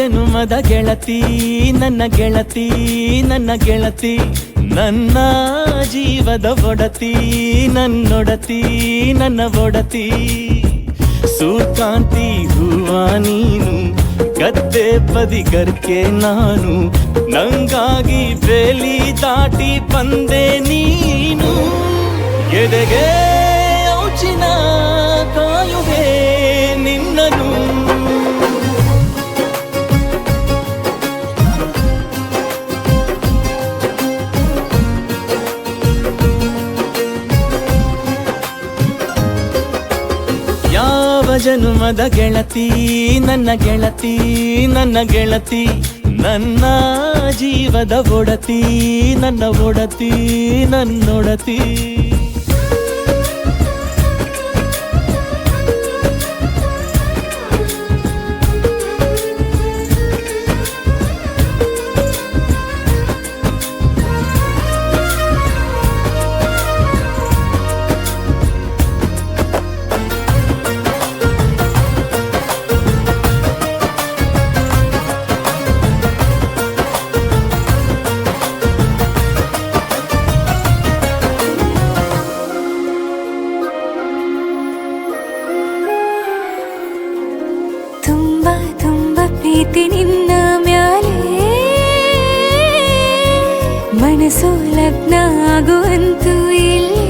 ಜನುಮದ ಗೆಳತಿ ನನ್ನ ಗೆಳತಿ ನನ್ನ ಗೆಳತಿ ನನ್ನ ಜೀವದ ಒಡತಿ ನನ್ನೊಡತಿ ನನ್ನ ಒಡತಿ ಸೂರ್ಕಾಂತಿ ಹೂವ ನೀನು ಗದ್ದೆ ಬದಿಗರ್ಕೆ ನಾನು ನಂಗಾಗಿ ಬೇಲಿ ದಾಟಿ ಬಂದೆ ನೀನು ಎದೆಗೆ ಔಚಿನ ಕಾಯುವೆ ನಿನ್ನನು ಜನುಮದ ಗೆಳತಿ ನನ್ನ ಗೆಳತಿ ನನ್ನ ಗೆಳತಿ ನನ್ನ ಜೀವದ ಒಡತಿ ನನ್ನ ಒಡತಿ ನನ್ನೊಡತಿ ಪ್ರೀತಿ ನಿನ್ನ ಮ್ಯಾಲೆ ಮನಸ್ಸು ಲಗ್ನ ಆಗುವಂತೂ ಇಲ್ಲೇ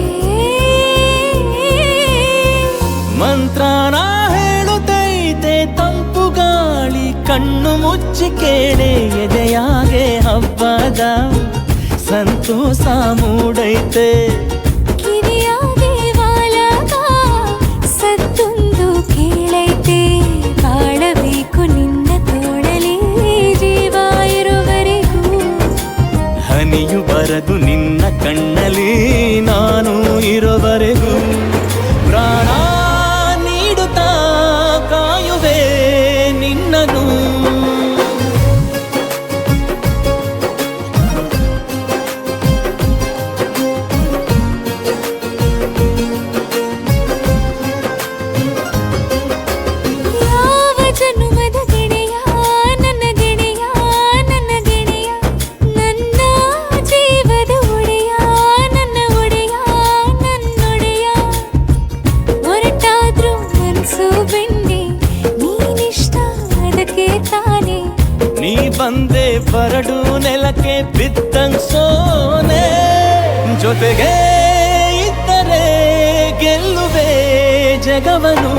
ಮಂತ್ರನ ಹೇಳುತ್ತೈತೆ ತಂಪು ಗಾಳಿ ಕಣ್ಣು ಮುಚ್ಚಿ ಕೇಳೆ ಎದೆಯಾಗೆ ಹಬ್ಬದ ಸಂತೋಷ ಮೂಡೈತೆ ಕಿವಿಯಾಗೆ ವಾಲಗ ಸತ್ತೊಂದು ಕೇಳೈತೆ ಬಾಳಬೇಕು ನಿನ್ನ ತೋಳಲಿ ಜೀವ ಇರುವರೆಗೂ ಹನಿಯು ಬರದು ನಿನ್ನ ಕಣ್ಣಲ್ಲಿ ನಾನು ಇರುವರೆಗೂ ಪ್ರಾಣ ನೀಡುತ್ತಾ ಕಾಯುವೆ ನಿನ್ನನು ನೀ ಬಂದೆ ಬರಡು ನೆಲಕ್ಕೆ ಬಿದ್ದಂಗ್ ಸೋನೆ ಜೊತೆಗೆ ಇದ್ದರೆ ಗೆಲ್ಲುವೆ ಜಗವನು